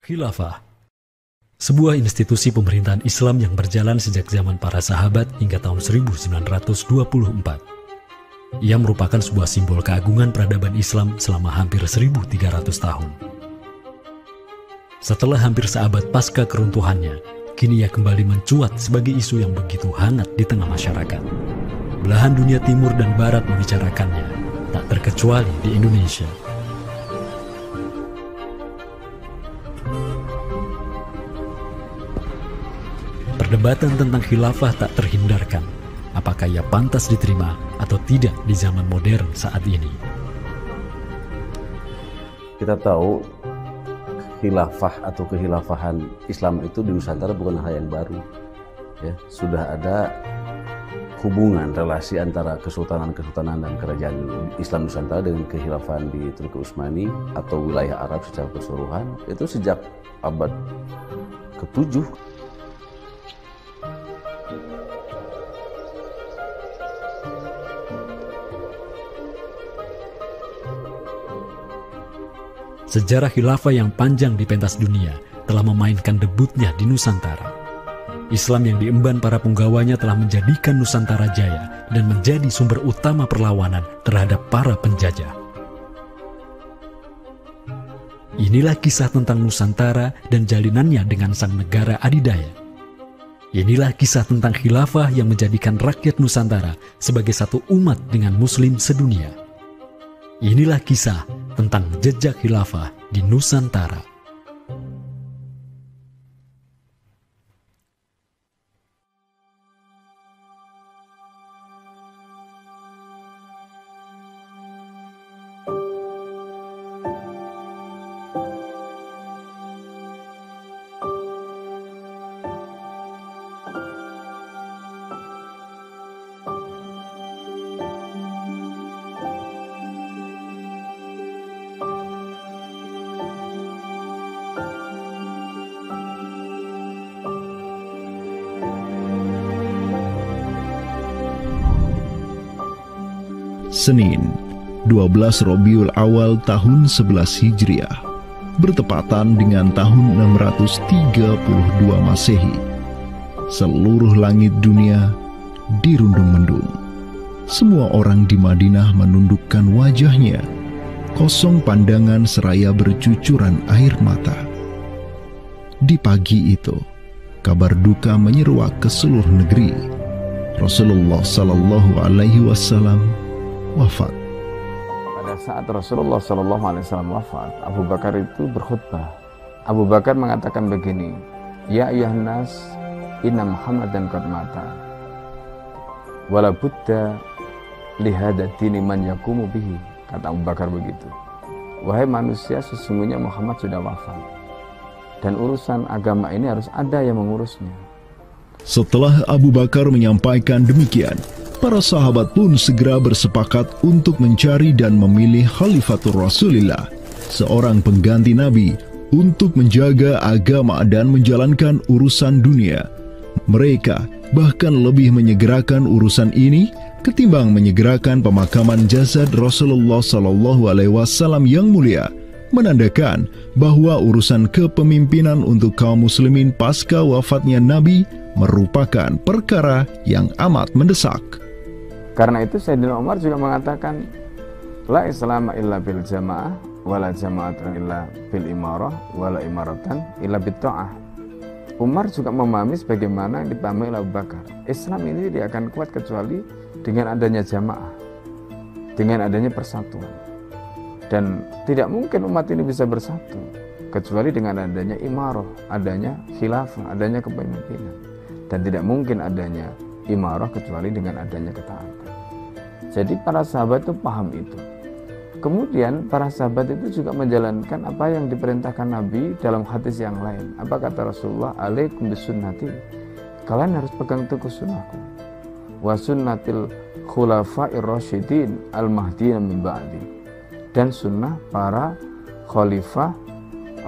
Khilafah, sebuah institusi pemerintahan Islam yang berjalan sejak zaman para sahabat hingga tahun 1924. Ia merupakan sebuah simbol keagungan peradaban Islam selama hampir 1.300 tahun. Setelah hampir seabad pasca keruntuhannya, kini ia kembali mencuat sebagai isu yang begitu hangat di tengah masyarakat. Belahan dunia timur dan barat membicarakannya, tak terkecuali di Indonesia. Perdebatan tentang khilafah tak terhindarkan, apakah ia pantas diterima atau tidak di zaman modern saat ini. Kita tahu khilafah atau kehilafahan Islam itu di Nusantara bukan hal yang baru. Ya, sudah ada hubungan relasi antara kesultanan-kesultanan dan kerajaan Islam Nusantara dengan kehilafahan di Turki Utsmani atau wilayah Arab secara keseluruhan itu sejak abad ke-7. Sejarah khilafah yang panjang di pentas dunia telah memainkan debutnya di Nusantara. Islam yang diemban para punggawanya telah menjadikan Nusantara jaya dan menjadi sumber utama perlawanan terhadap para penjajah. Inilah kisah tentang Nusantara dan jalinannya dengan sang negara adidaya. Inilah kisah tentang khilafah yang menjadikan rakyat Nusantara sebagai satu umat dengan Muslim sedunia. Inilah kisah tentang jejak khilafah di Nusantara. Senin, 12 Rabiul Awal tahun 11 Hijriah, bertepatan dengan tahun 632 Masehi. Seluruh langit dunia dirundung mendung. Semua orang di Madinah menundukkan wajahnya, kosong pandangan seraya bercucuran air mata. Di pagi itu, kabar duka menyeruak ke seluruh negeri. Rasulullah Sallallahu Alaihi Wasallam wafat. Pada saat Rasulullah SAW wafat, Abu Bakar itu berkhutbah. Abu Bakar mengatakan begini, Ya ayyuhan nas, inna Muhammadan qad mata. Wala budda lihada dini man yakumu bihi. Kata Abu Bakar begitu. Wahai manusia, sesungguhnya Muhammad sudah wafat. Dan urusan agama ini harus ada yang mengurusnya. Setelah Abu Bakar menyampaikan demikian, para sahabat pun segera bersepakat untuk mencari dan memilih Khalifatur Rasulillah, seorang pengganti Nabi, untuk menjaga agama dan menjalankan urusan dunia. Mereka bahkan lebih menyegerakan urusan ini ketimbang menyegerakan pemakaman jasad Rasulullah SAW yang mulia, menandakan bahwa urusan kepemimpinan untuk kaum muslimin pasca wafatnya Nabi merupakan perkara yang amat mendesak. Karena itu Sayyidina Umar juga mengatakan, La islama illa bil jamaah, wala jama'atan illa bil imarah, wala imaratan illa bit ta'ah. Umar juga memahami sebagaimana yang dipahami oleh Abu Bakar. Islam ini tidak akan kuat kecuali dengan adanya jamaah, dengan adanya persatuan. Dan tidak mungkin umat ini bisa bersatu kecuali dengan adanya imarah, adanya khilafah, adanya kepemimpinan. Dan tidak mungkin adanya imarah kecuali dengan adanya ketaatan. Jadi para sahabat itu paham itu. Kemudian para sahabat itu juga menjalankan apa yang diperintahkan Nabi dalam hadis yang lain. Apa kata Rasulullah? Alaikum bisunnati. Kalian harus pegang teguh sunnahku. Wa sunnatil khulafa'ir rasyidin al-mahdiyyin min ba'di. Dan sunnah para khalifah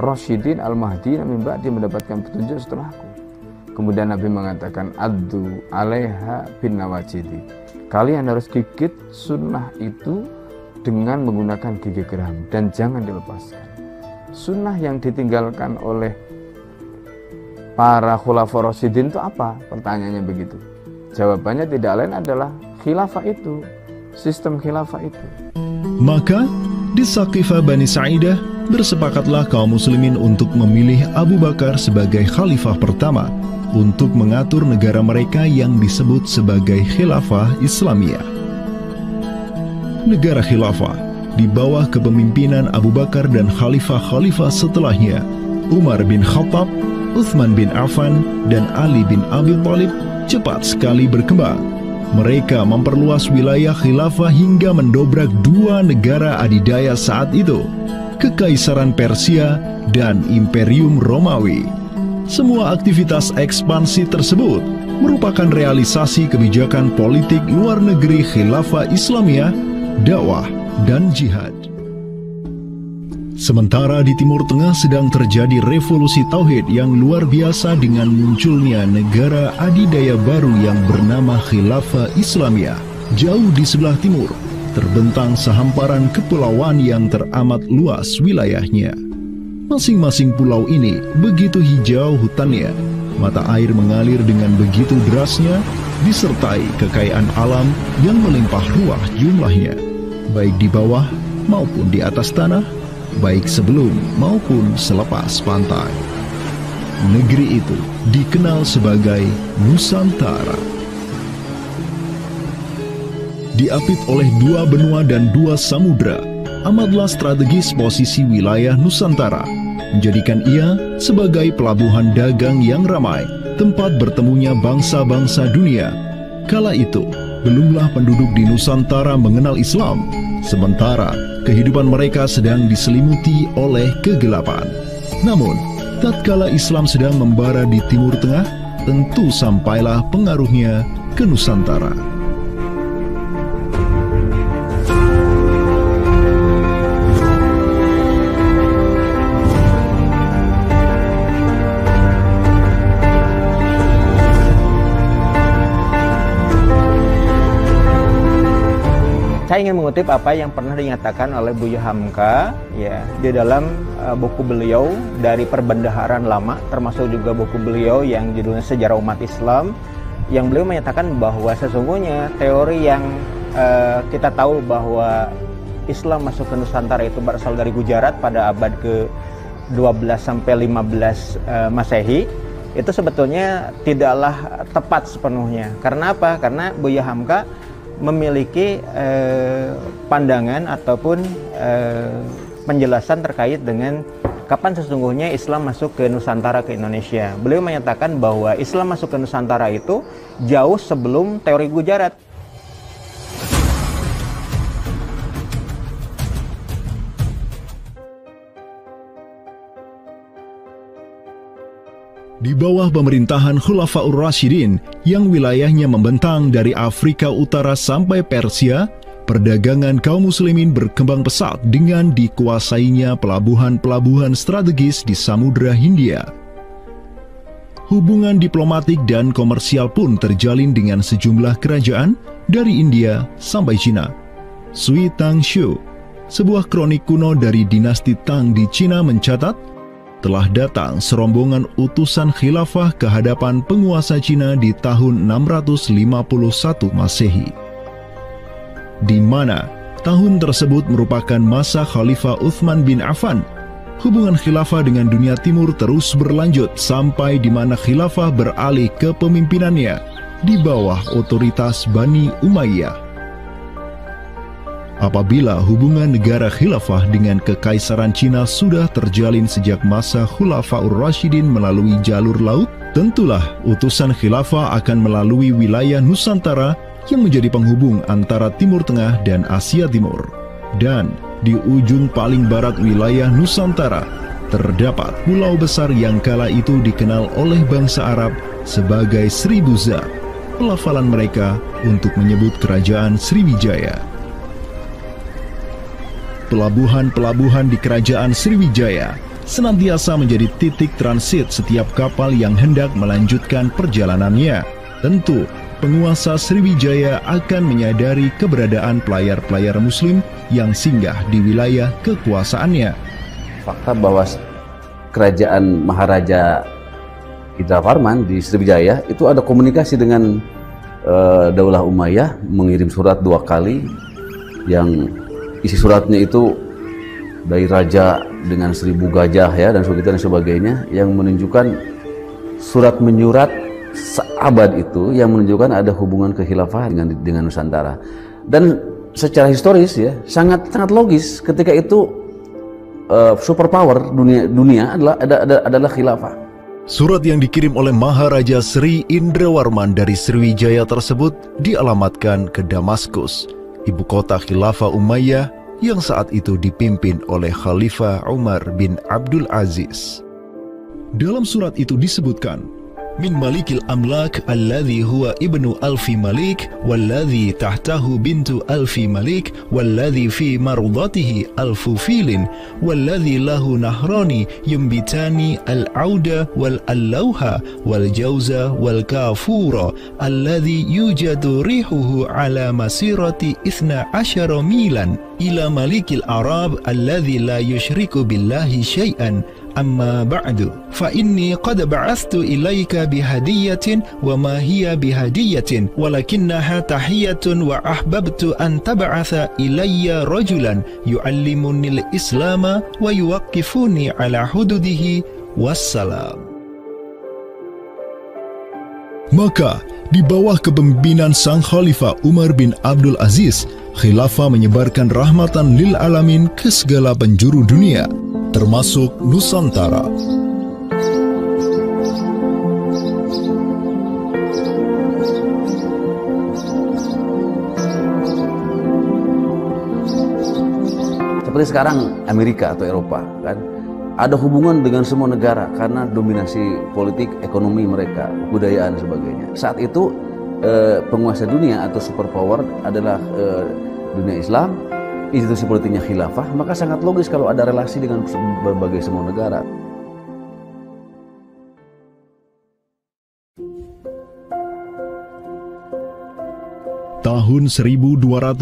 rasyidin al-mahdiyyin min ba'di mendapatkan petunjuk setelahku. Kemudian Nabi mengatakan, Addu alaiha bin nawajidi. Kalian harus gigit sunnah itu dengan menggunakan gigi geram dan jangan dilepaskan. sunnah yang ditinggalkan oleh para khulafaur rasyidin itu apa? Pertanyaannya begitu. Jawabannya tidak lain adalah khilafah itu, sistem khilafah itu. Maka di Saqifah Bani Sa'idah bersepakatlah kaum muslimin untuk memilih Abu Bakar sebagai khalifah pertama untuk mengatur negara mereka yang disebut sebagai khilafah Islamiyah. Negara khilafah di bawah kepemimpinan Abu Bakar dan khalifah-khalifah setelahnya, Umar bin Khattab, Utsman bin Affan, dan Ali bin Abi Thalib, cepat sekali berkembang. Mereka memperluas wilayah khilafah hingga mendobrak dua negara adidaya saat itu, Kekaisaran Persia dan Imperium Romawi. Semua aktivitas ekspansi tersebut merupakan realisasi kebijakan politik luar negeri khilafah Islamiyah, dakwah, dan jihad. Sementara di Timur Tengah sedang terjadi revolusi tauhid yang luar biasa dengan munculnya negara adidaya baru yang bernama Khilafah Islamiyah. Jauh di sebelah timur, terbentang sehamparan kepulauan yang teramat luas wilayahnya. Masing-masing pulau ini begitu hijau hutannya, mata air mengalir dengan begitu derasnya, disertai kekayaan alam yang melimpah ruah jumlahnya, baik di bawah maupun di atas tanah, baik sebelum maupun selepas pantai. Negeri itu dikenal sebagai Nusantara. Diapit oleh dua benua dan dua samudra, amatlah strategis posisi wilayah Nusantara, menjadikan ia sebagai pelabuhan dagang yang ramai, tempat bertemunya bangsa-bangsa dunia. Kala itu, belumlah penduduk di Nusantara mengenal Islam, sementara kehidupan mereka sedang diselimuti oleh kegelapan. Namun, tatkala Islam sedang membara di Timur Tengah, tentu sampailah pengaruhnya ke Nusantara. Saya ingin mengutip apa yang pernah dinyatakan oleh Buya Hamka ya di dalam buku beliau dari Perbendaharaan Lama, termasuk juga buku beliau yang judulnya Sejarah Umat Islam, yang beliau menyatakan bahwa sesungguhnya teori yang kita tahu bahwa Islam masuk ke Nusantara itu berasal dari Gujarat pada abad ke-12 sampai 15 Masehi, itu sebetulnya tidaklah tepat sepenuhnya. Karena apa? Karena Buya Hamka memiliki pandangan ataupun penjelasan terkait dengan kapan sesungguhnya Islam masuk ke Nusantara, ke Indonesia. Beliau menyatakan bahwa Islam masuk ke Nusantara itu jauh sebelum teori Gujarat. Di bawah pemerintahan Khulafaur Rasyidin yang wilayahnya membentang dari Afrika Utara sampai Persia, perdagangan kaum muslimin berkembang pesat dengan dikuasainya pelabuhan-pelabuhan strategis di Samudra Hindia. Hubungan diplomatik dan komersial pun terjalin dengan sejumlah kerajaan dari India sampai Cina. Sui Tang Xiu, sebuah kronik kuno dari dinasti Tang di Cina mencatat, telah datang serombongan utusan khilafah ke hadapan penguasa Cina di tahun 651 Masehi, di mana tahun tersebut merupakan masa Khalifah Utsman bin Affan. Hubungan khilafah dengan dunia timur terus berlanjut sampai di mana khilafah beralih ke pemimpinannya di bawah otoritas Bani Umayyah. Apabila hubungan negara khilafah dengan kekaisaran Cina sudah terjalin sejak masa Khulafaur Rasyidin melalui jalur laut, tentulah utusan khilafah akan melalui wilayah Nusantara yang menjadi penghubung antara Timur Tengah dan Asia Timur. Dan di ujung paling barat wilayah Nusantara, terdapat pulau besar yang kala itu dikenal oleh bangsa Arab sebagai Sribuza, pelafalan mereka untuk menyebut kerajaan Sriwijaya. Pelabuhan-pelabuhan di kerajaan Sriwijaya senantiasa menjadi titik transit setiap kapal yang hendak melanjutkan perjalanannya. Tentu, penguasa Sriwijaya akan menyadari keberadaan pelayar-pelayar muslim yang singgah di wilayah kekuasaannya. fakta bahwa kerajaan Maharaja Indravarman di Sriwijaya itu ada komunikasi dengan Daulah Umayyah, mengirim surat 2 kali yang isi suratnya itu dari raja dengan 1000 gajah ya dan sebagainya, yang menunjukkan surat menyurat seabad itu yang menunjukkan ada hubungan kekhilafahan dengan Nusantara. Dan secara historis ya sangat logis ketika itu superpower dunia adalah khilafah. Surat yang dikirim oleh Maharaja Sri Indrawarman dari Sriwijaya tersebut dialamatkan ke Damaskus, ibu kota Khilafah Umayyah yang saat itu dipimpin oleh Khalifah Umar bin Abdul Aziz. Dalam surat itu disebutkan, min malikil amlak alladhi huwa ibnu alfi malik walladhi tahtahu bintu alfi malik walladhi fi marudatihi alfu filin walladhi lahu nahrani yumbitani al-auda wal-allawha wal-jawza wal-kafura alladhi yujadu rihuhu ala masirati 12 milan ila malikil arab alladhi la yushriku billahi syai'an. Amma ba'du, fa inni qad ba'athtu ilayka bihadiyatin wa ma hiya bihadiyatin walakinnaha tahiyatun wa ahbabtu an tab'atha ilayya rajulan yu'allimuni al-islama wa yuwaqqifuni ala hududihi wassalam. Maka di bawah kepemimpinan sang Khalifah Umar bin Abdul Aziz, khilafah menyebarkan rahmatan lil alamin ke segala penjuru dunia, termasuk Nusantara. Seperti sekarang Amerika atau Eropa kan ada hubungan dengan semua negara karena dominasi politik, ekonomi mereka, kebudayaan dan sebagainya. Saat itu penguasa dunia atau superpower adalah dunia Islam, institusi politiknya khilafah, maka sangat logis kalau ada relasi dengan berbagai semua negara. Tahun 1258,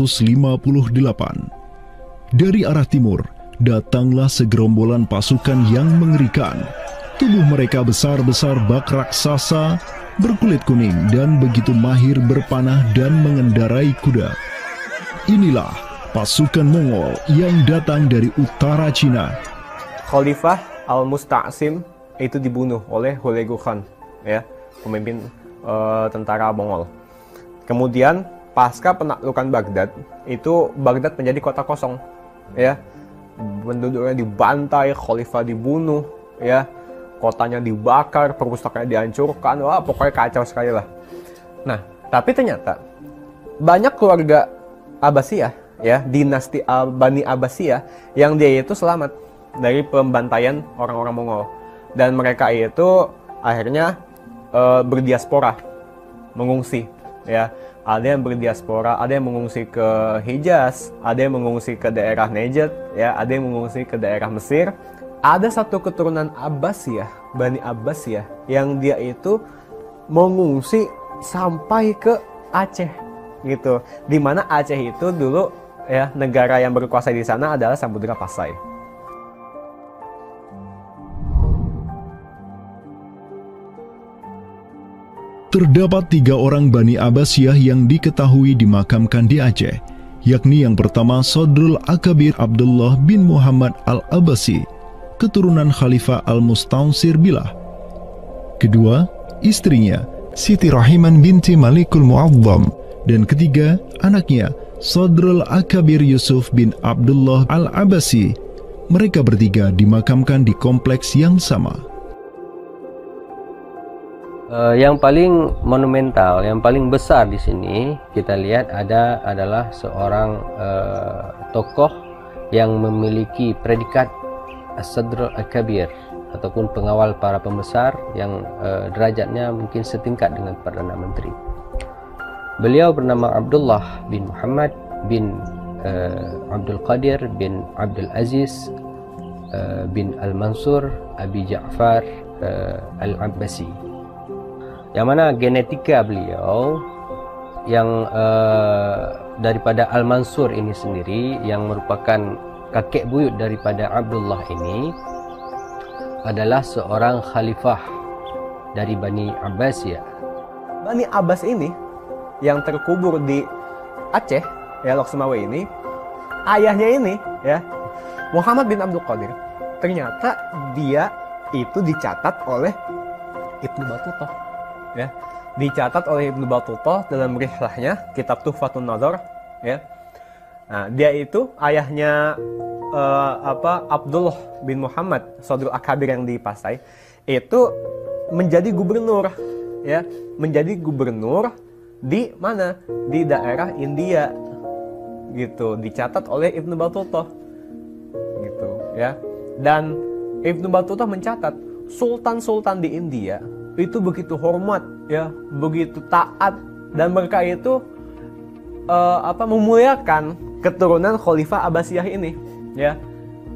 dari arah timur datanglah segerombolan pasukan yang mengerikan. Tubuh mereka besar-besar bak raksasa, berkulit kuning dan begitu mahir berpanah dan mengendarai kuda. Inilah pasukan Mongol yang datang dari utara Cina. Khalifah Al-Musta'sim itu dibunuh oleh Hulagu Khan, ya, pemimpin tentara Mongol. Kemudian pasca penaklukan Baghdad, itu Baghdad menjadi kota kosong, ya. Penduduknya dibantai, khalifah dibunuh, ya. Kotanya dibakar, perpustakaannya dihancurkan, wah pokoknya kacau sekali lah. Nah, tapi ternyata banyak keluarga Abbasiyah, ya, dinasti Bani Abbasiyah yang dia itu selamat dari pembantaian orang-orang Mongol, dan mereka itu akhirnya berdiaspora, mengungsi, ya. Ada yang berdiaspora, ada yang mengungsi ke Hijaz, ada yang mengungsi ke daerah Najd, ya, ada yang mengungsi ke daerah Mesir. Ada satu keturunan Abbasiyah, Bani Abbasiyah, yang dia itu mengungsi sampai ke Aceh, gitu. Dimana Aceh itu dulu, ya, negara yang berkuasa di sana adalah Samudra Pasai. Terdapat 3 orang Bani Abbasiyah yang diketahui dimakamkan di Aceh, yakni yang pertama Sodrul Akabir Abdullah bin Muhammad Al-Abbasi, keturunan Khalifah Al-Mustaunsir Billah. Kedua, istrinya Siti Rahiman binti Malikul Mu'azzam, dan ketiga, anaknya Sodrul Akabir Yusuf bin Abdullah Al-Abbasi. Mereka bertiga dimakamkan di kompleks yang sama. Yang paling monumental, yang paling besar di sini kita lihat adalah seorang tokoh yang memiliki predikat As-Sadr Al-Kabir ataupun pengawal para pembesar yang derajatnya mungkin setingkat dengan Perdana Menteri. Beliau bernama Abdullah bin Muhammad bin Abdul Qadir bin Abdul Aziz bin Al-Mansur Abi Ja'far Al-Abbasi, yang mana genetika beliau yang daripada Al-Mansur ini sendiri yang merupakan kakek buyut daripada Abdullah ini adalah seorang khalifah dari Bani Abbasiyah. Bani Abbas ini yang terkubur di Aceh, ya, Lok Sumawe ini, ayahnya ini, ya, Muhammad bin Abdul Qadir, ternyata dia itu dicatat oleh Ibnu Battuta, ya, dicatat oleh Ibnu Battuta dalam rihlahnya kitab Tuhfatun Nazar, ya. Nah, dia itu ayahnya Abdullah bin Muhammad Sodrul Akabir yang di Pasai itu menjadi gubernur, ya, menjadi gubernur di mana, di daerah India, gitu, dicatat oleh Ibnu Battuta, gitu, ya. Dan Ibnu Battuta mencatat sultan-sultan di India itu begitu hormat, ya, begitu taat, dan mereka itu memuliakan keturunan Khalifah Abbasiyah ini, ya,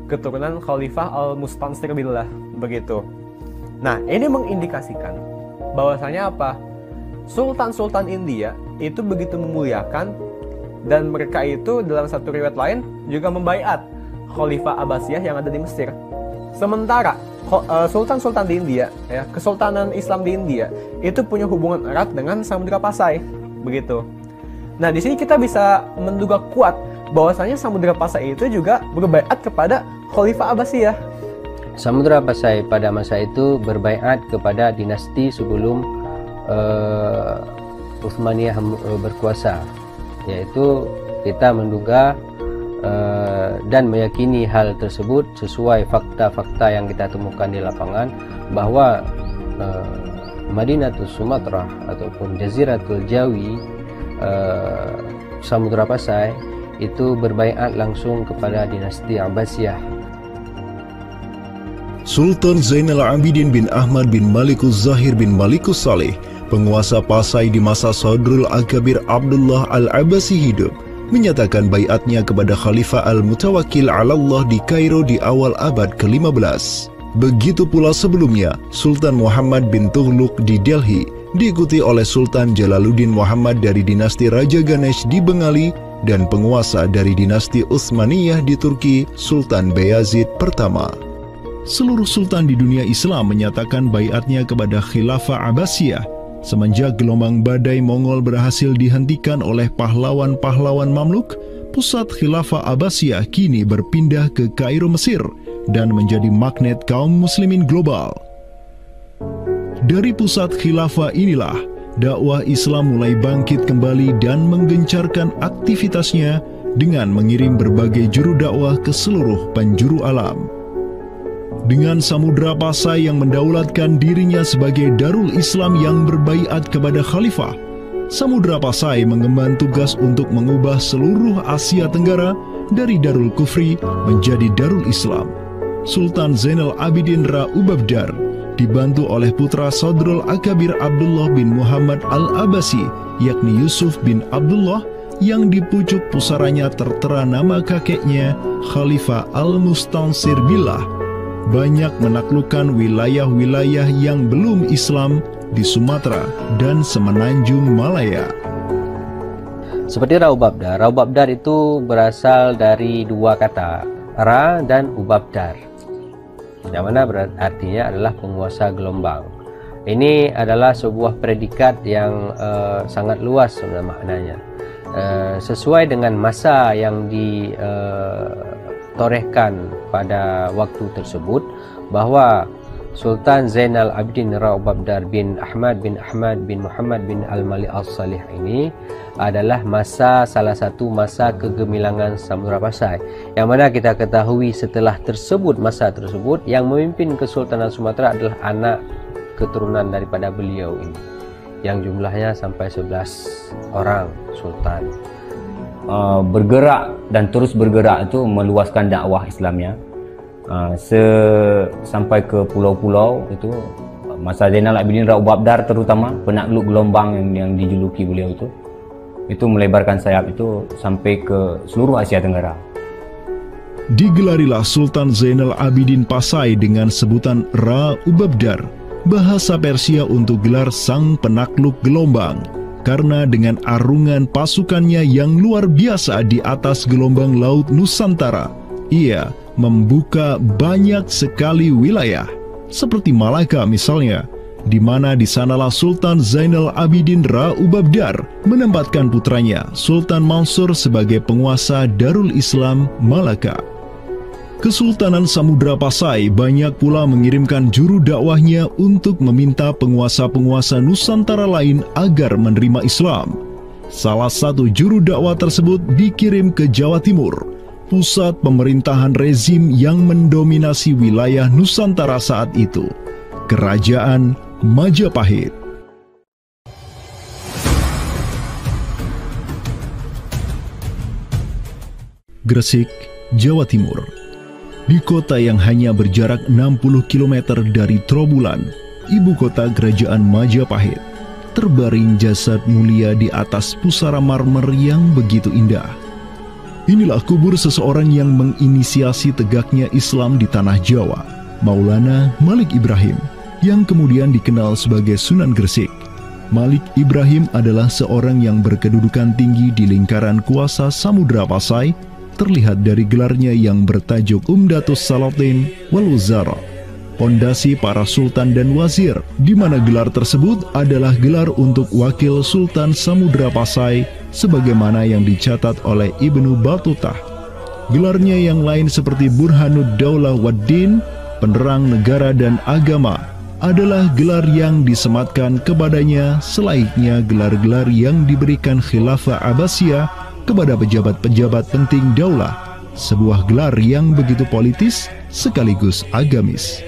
keturunan Khalifah Al-Mustansir billah, begitu. Nah, ini mengindikasikan bahwasanya apa? Sultan-sultan India itu begitu memuliakan, dan mereka itu dalam satu riwayat lain juga membaiat Khalifah Abbasiyah yang ada di Mesir. Sementara sultan-sultan di India, ya, Kesultanan Islam di India itu punya hubungan erat dengan Samudra Pasai, begitu. Nah, di sini kita bisa menduga kuat bahwasanya Samudra Pasai itu juga berbaiat kepada Khalifah Abbasiyah. Samudra Pasai pada masa itu berbaiat kepada dinasti sebelum Utsmaniyah berkuasa, yaitu kita menduga dan meyakini hal tersebut sesuai fakta-fakta yang kita temukan di lapangan, bahwa Madinatul Sumatera ataupun Jaziratul Jawi, Samudra Pasai itu berbaiat langsung kepada dinasti Abbasiyah. Sultan Zainal Abidin bin Ahmad bin Malikus Zahir bin Malikus Saleh, penguasa Pasai di masa Sodrul Akabir Abdullah Al-Abbasi hidup, menyatakan baiatnya kepada Khalifah Al-Mutawakkil 'alallah di Kairo di awal abad ke-15. Begitu pula sebelumnya, Sultan Muhammad bin Tughluk di Delhi diikuti oleh Sultan Jalaluddin Muhammad dari dinasti Raja Ganesh di Bengali dan penguasa dari dinasti Utsmaniyah di Turki, Sultan Bayazid pertama. Seluruh sultan di dunia Islam menyatakan baiatnya kepada Khilafah Abbasiyah semenjak gelombang badai Mongol berhasil dihentikan oleh pahlawan-pahlawan Mamluk. Pusat Khilafah Abbasiyah kini berpindah ke Kairo, Mesir, dan menjadi magnet kaum muslimin global. Dari pusat khilafah inilah dakwah Islam mulai bangkit kembali dan menggencarkan aktivitasnya dengan mengirim berbagai juru dakwah ke seluruh penjuru alam. Dengan Samudra Pasai yang mendaulatkan dirinya sebagai Darul Islam yang berbaiat kepada khalifah, Samudra Pasai mengemban tugas untuk mengubah seluruh Asia Tenggara dari Darul Kufri menjadi Darul Islam. Sultan Zainal Abidin Ra Ubabdar dibantu oleh putra Sodrul Akabir Abdullah bin Muhammad Al-Abbasi, yakni Yusuf bin Abdullah, yang di pucuk pusaranya tertera nama kakeknya Khalifah Al-Mustansir billah, banyak menaklukkan wilayah-wilayah yang belum Islam di Sumatera dan Semenanjung Malaya. Seperti Ra Ubabdar. Ra Ubabdar itu berasal dari dua kata, Ra dan Ubabdar, yang mana artinya adalah penguasa gelombang. Ini adalah sebuah predikat yang sangat luas sebenarnya maknanya. Sesuai dengan masa yang ditorehkan pada waktu tersebut, bahwa Sultan Zainal Abidin Ra Ubabdar bin Ahmad bin Muhammad bin Al-Malik Al-Salih ini adalah salah satu masa kegemilangan Samudra Pasai, yang mana kita ketahui setelah masa tersebut yang memimpin Kesultanan Sumatera adalah anak keturunan daripada beliau ini, yang jumlahnya sampai 11 orang sultan. Bergerak dan terus bergerak itu meluaskan dakwah Islamnya sampai ke pulau-pulau. Itu masa Zainal Abidin Ra Ubabdar, terutama penakluk gelombang yang dijuluki beliau itu melebarkan sayap itu sampai ke seluruh Asia Tenggara. Digelarilah Sultan Zainal Abidin Pasai dengan sebutan Ra Ubabdar, bahasa Persia untuk gelar sang penakluk gelombang, karena dengan arungan pasukannya yang luar biasa di atas gelombang laut Nusantara, ia membuka banyak sekali wilayah, seperti Malaka misalnya, di mana di sanalah Sultan Zainal Abidin Ra Ubabdar menempatkan putranya Sultan Mansur sebagai penguasa Darul Islam Malaka. Kesultanan Samudra Pasai banyak pula mengirimkan juru dakwahnya untuk meminta penguasa-penguasa Nusantara lain agar menerima Islam. Salah satu juru dakwah tersebut dikirim ke Jawa Timur, pusat pemerintahan rezim yang mendominasi wilayah Nusantara saat itu, Kerajaan Majapahit. Gresik, Jawa Timur. Di kota yang hanya berjarak 60 km dari Trowulan, ibu kota Kerajaan Majapahit, terbaring jasad mulia di atas pusara marmer yang begitu indah. Inilah kubur seseorang yang menginisiasi tegaknya Islam di tanah Jawa, Maulana Malik Ibrahim, yang kemudian dikenal sebagai Sunan Gresik. Malik Ibrahim adalah seorang yang berkedudukan tinggi di lingkaran kuasa Samudra Pasai, terlihat dari gelarnya yang bertajuk Umdatus Salatin wal Wuzara, pondasi para sultan dan wazir, di mana gelar tersebut adalah gelar untuk wakil Sultan Samudra Pasai, sebagaimana yang dicatat oleh Ibnu Battutah. Gelarnya yang lain seperti Burhanud Daulah Waddin, penerang negara dan agama, adalah gelar yang disematkan kepadanya selayaknya gelar-gelar yang diberikan Khilafah Abbasiyah kepada pejabat-pejabat penting daulah, sebuah gelar yang begitu politis sekaligus agamis.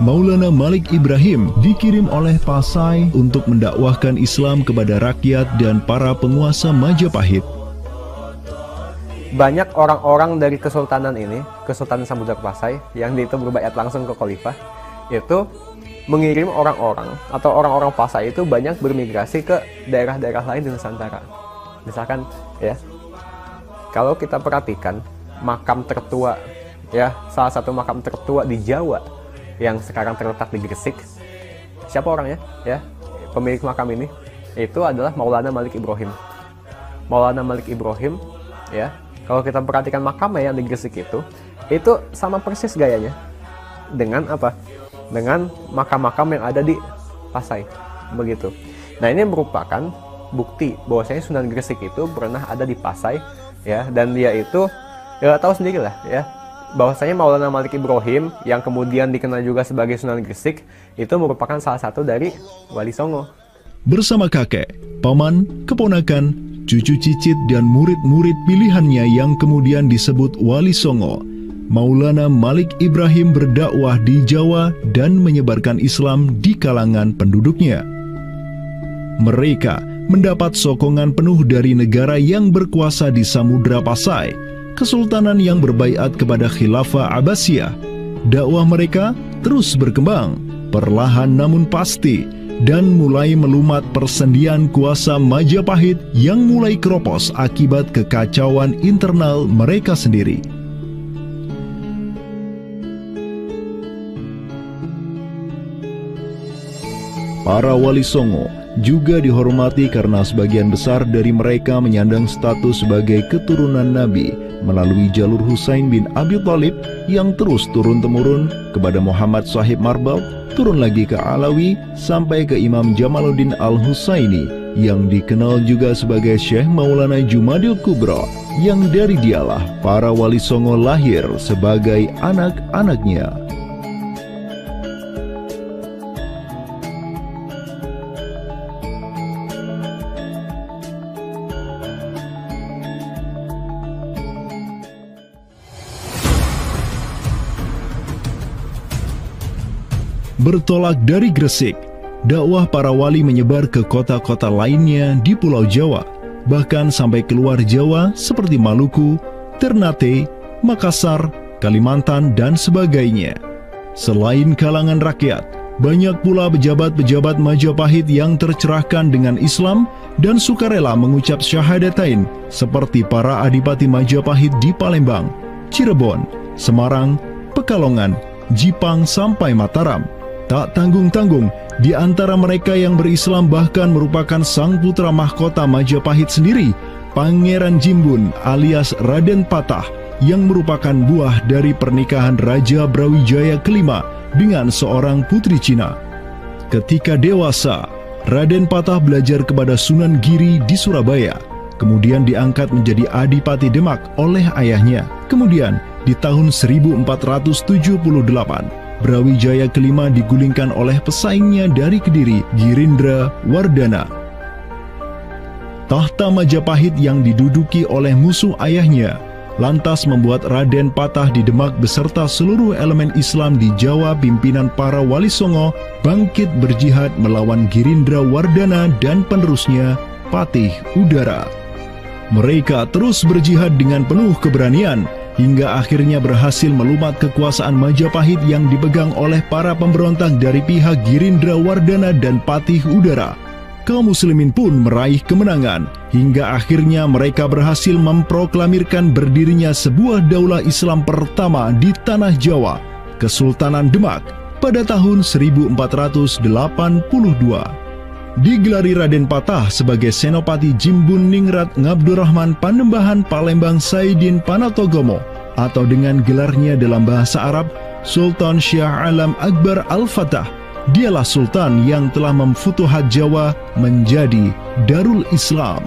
Maulana Malik Ibrahim dikirim oleh Pasai untuk mendakwahkan Islam kepada rakyat dan para penguasa Majapahit. Banyak orang-orang dari kesultanan ini, Kesultanan Samudra Pasai, yang itu berbaiat langsung ke khalifah, itu mengirim orang-orang atau orang-orang Pasai itu banyak bermigrasi ke daerah-daerah lain di Nusantara. Misalkan ya, kalau kita perhatikan makam tertua ya, salah satu makam tertua di Jawa yang sekarang terletak di Gresik, siapa orangnya ya, pemilik makam ini itu adalah Maulana Malik Ibrahim. Maulana Malik Ibrahim ya, kalau kita perhatikan makamnya yang di Gresik itu sama persis gayanya dengan apa? Dengan makam-makam yang ada di Pasai, begitu. Nah, ini merupakan bukti bahwasanya Sunan Gresik itu pernah ada di Pasai ya, dan dia itu ya tahu sendiri lah ya, bahwasanya Maulana Malik Ibrahim yang kemudian dikenal juga sebagai Sunan Gresik itu merupakan salah satu dari Wali Songo. Bersama kakek, paman, keponakan, cucu cicit dan murid-murid pilihannya yang kemudian disebut Wali Songo, Maulana Malik Ibrahim berdakwah di Jawa dan menyebarkan Islam di kalangan penduduknya. Mereka mendapat sokongan penuh dari negara yang berkuasa di Samudra Pasai, kesultanan yang berbaiat kepada Khilafah Abbasiyah. Dakwah mereka terus berkembang, perlahan namun pasti, dan mulai melumat persendian kuasa Majapahit yang mulai keropos akibat kekacauan internal mereka sendiri. Para Wali Songo juga dihormati karena sebagian besar dari mereka menyandang status sebagai keturunan Nabi melalui jalur Husain bin Abi Thalib yang terus turun-temurun kepada Muhammad Sahib Marbal, turun lagi ke Alawi sampai ke Imam Jamaluddin Al-Husaini yang dikenal juga sebagai Syekh Maulana Jumadil Kubra, yang dari dialah para Wali Songo lahir sebagai anak-anaknya. Bertolak dari Gresik, dakwah para wali menyebar ke kota-kota lainnya di Pulau Jawa, bahkan sampai keluar Jawa seperti Maluku, Ternate, Makassar, Kalimantan, dan sebagainya. Selain kalangan rakyat, banyak pula pejabat-pejabat Majapahit yang tercerahkan dengan Islam dan sukarela mengucap syahadatain, seperti para adipati Majapahit di Palembang, Cirebon, Semarang, Pekalongan, Jipang, sampai Mataram. Tak tanggung-tanggung, di antara mereka yang berislam bahkan merupakan sang putra mahkota Majapahit sendiri, Pangeran Jimbun alias Raden Patah, yang merupakan buah dari pernikahan Raja Brawijaya kelima dengan seorang putri Cina. Ketika dewasa, Raden Patah belajar kepada Sunan Giri di Surabaya, kemudian diangkat menjadi Adipati Demak oleh ayahnya. Kemudian di tahun 1478, Brawijaya kelima digulingkan oleh pesaingnya dari Kediri, Girindra Wardana. Tahta Majapahit yang diduduki oleh musuh ayahnya lantas membuat Raden Patah di Demak beserta seluruh elemen Islam di Jawa pimpinan para Wali Songo bangkit berjihad melawan Girindra Wardana dan penerusnya Patih Udara. Mereka terus berjihad dengan penuh keberanian hingga akhirnya berhasil melumat kekuasaan Majapahit yang dipegang oleh para pemberontak dari pihak Girindra Wardana dan Patih Udara. Kaum muslimin pun meraih kemenangan hingga akhirnya mereka berhasil memproklamirkan berdirinya sebuah daulah Islam pertama di tanah Jawa, Kesultanan Demak, pada tahun 1482. Digelari Raden Patah sebagai Senopati Jimbun Ningrat Ngabdurrahman Panembahan Palembang Saidin Panatogomo, atau dengan gelarnya dalam bahasa Arab Sultan Syah Alam Akbar Al-Fatah. Dialah Sultan yang telah memfutuhat Jawa menjadi Darul Islam.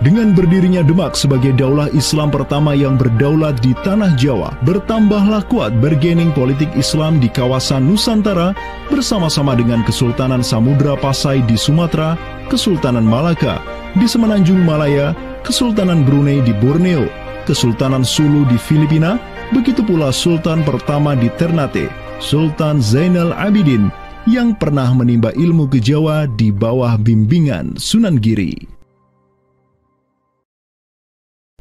Dengan berdirinya Demak sebagai daulah Islam pertama yang berdaulat di tanah Jawa, bertambahlah kuat bargaining politik Islam di kawasan Nusantara bersama-sama dengan Kesultanan Samudra Pasai di Sumatera, Kesultanan Malaka di Semenanjung Malaya, Kesultanan Brunei di Borneo, Kesultanan Sulu di Filipina, begitu pula Sultan pertama di Ternate, Sultan Zainal Abidin, yang pernah menimba ilmu ke Jawa di bawah bimbingan Sunan Giri.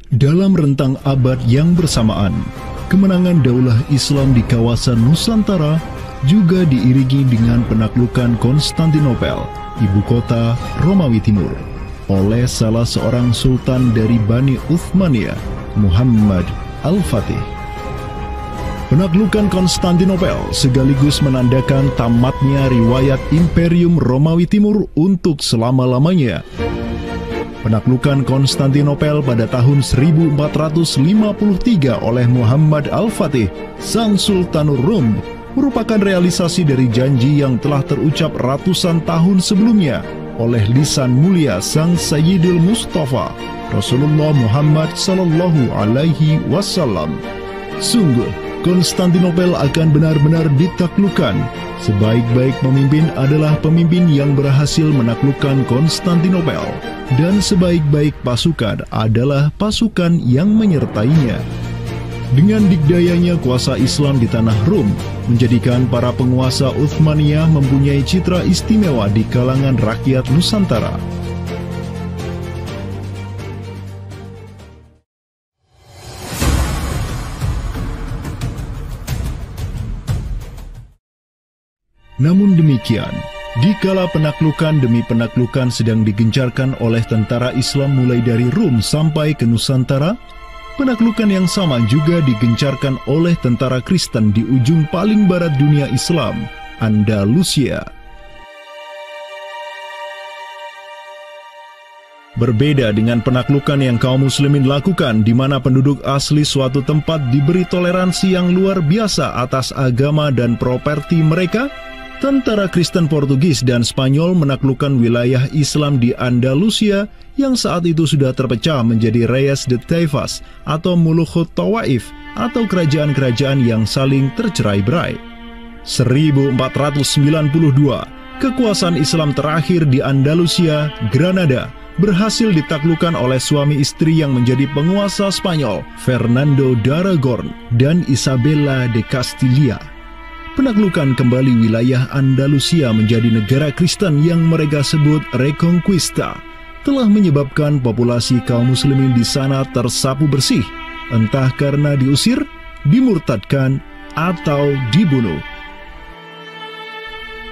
Dalam rentang abad yang bersamaan, kemenangan daulah Islam di kawasan Nusantara juga diiringi dengan penaklukan Konstantinopel, ibu kota Romawi Timur, oleh salah seorang sultan dari Bani Uthmaniyah, Muhammad Al-Fatih. Penaklukan Konstantinopel sekaligus menandakan tamatnya riwayat Imperium Romawi Timur untuk selama-lamanya. Penaklukan Konstantinopel pada tahun 1453 oleh Muhammad Al-Fatih, sang Sultanur Rum, merupakan realisasi dari janji yang telah terucap ratusan tahun sebelumnya oleh lisan mulia sang Sayyidul Mustafa, Rasulullah Muhammad Sallallahu Alaihi Wasallam. Sungguh, Konstantinopel akan benar-benar ditaklukkan. Sebaik-baik pemimpin adalah pemimpin yang berhasil menaklukkan Konstantinopel, dan sebaik-baik pasukan adalah pasukan yang menyertainya. Dengan dikdayanya kuasa Islam di tanah Rum, menjadikan para penguasa Uthmaniyah mempunyai citra istimewa di kalangan rakyat Nusantara. Namun demikian, dikala penaklukan demi penaklukan sedang digencarkan oleh tentara Islam mulai dari Rum sampai ke Nusantara, penaklukan yang sama juga digencarkan oleh tentara Kristen di ujung paling barat dunia Islam, Andalusia. Berbeda dengan penaklukan yang kaum muslimin lakukan, di mana penduduk asli suatu tempat diberi toleransi yang luar biasa atas agama dan properti mereka, tentara Kristen Portugis dan Spanyol menaklukkan wilayah Islam di Andalusia yang saat itu sudah terpecah menjadi Reyes de Taifas atau Mulukhut Tawaif atau kerajaan-kerajaan yang saling tercerai-berai. 1492, kekuasaan Islam terakhir di Andalusia, Granada, berhasil ditaklukkan oleh suami istri yang menjadi penguasa Spanyol, Fernando d'Aragon dan Isabella de Castilla. Penaklukan kembali wilayah Andalusia menjadi negara Kristen yang mereka sebut Reconquista telah menyebabkan populasi kaum muslimin di sana tersapu bersih, entah karena diusir, dimurtadkan, atau dibunuh.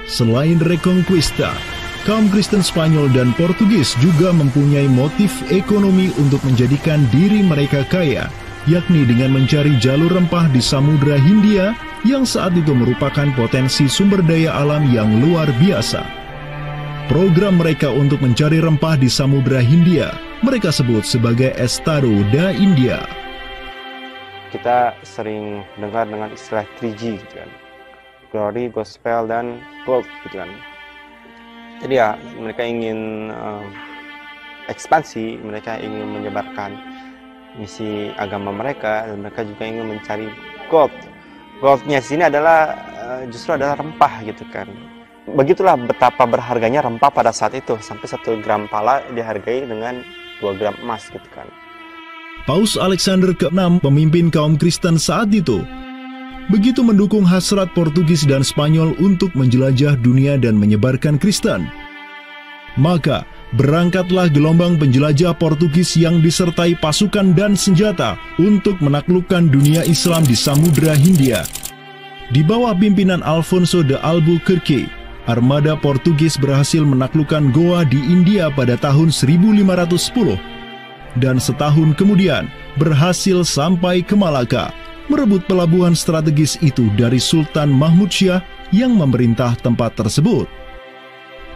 Selain Reconquista, kaum Kristen Spanyol dan Portugis juga mempunyai motif ekonomi untuk menjadikan diri mereka kaya, yakni dengan mencari jalur rempah di Samudra Hindia yang saat itu merupakan potensi sumber daya alam yang luar biasa. Program mereka untuk mencari rempah di Samudra Hindia mereka sebut sebagai Estado da India. Kita sering dengar dengan istilah 3G gitu kan, Glory, Gospel, dan Gold gitu kan. Jadi ya mereka ingin ekspansi, mereka ingin menyebarkan misi agama mereka, dan mereka juga ingin mencari gold. Goldnya sini adalah justru adalah rempah gitu kan. Begitulah betapa berharganya rempah pada saat itu, sampai 1 gram pala dihargai dengan 2 gram emas gitu kan. Paus Alexander ke-6, pemimpin kaum Kristen saat itu, begitu mendukung hasrat Portugis dan Spanyol untuk menjelajah dunia dan menyebarkan Kristen. Maka berangkatlah gelombang penjelajah Portugis yang disertai pasukan dan senjata untuk menaklukkan dunia Islam di Samudra Hindia. Di bawah pimpinan Alfonso de Albuquerque, armada Portugis berhasil menaklukkan Goa di India pada tahun 1510 dan setahun kemudian berhasil sampai ke Malaka, merebut pelabuhan strategis itu dari Sultan Mahmud Syah yang memerintah tempat tersebut.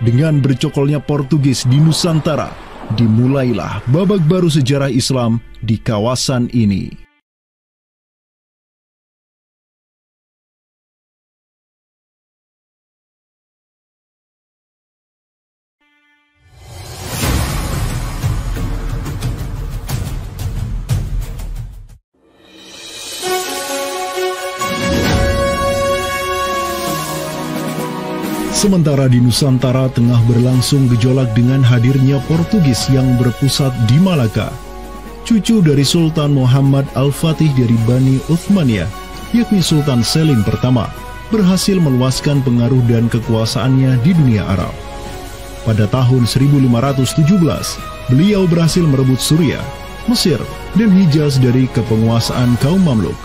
Dengan bercokolnya Portugis di Nusantara, dimulailah babak baru sejarah Islam di kawasan ini. Sementara di Nusantara tengah berlangsung gejolak dengan hadirnya Portugis yang berpusat di Malaka. Cucu dari Sultan Muhammad Al-Fatih dari Bani Uthmaniyah, yakni Sultan Selim pertama, berhasil meluaskan pengaruh dan kekuasaannya di dunia Arab. Pada tahun 1517, beliau berhasil merebut Suriah, Mesir, dan Hijaz dari kepenguasaan kaum Mamluk.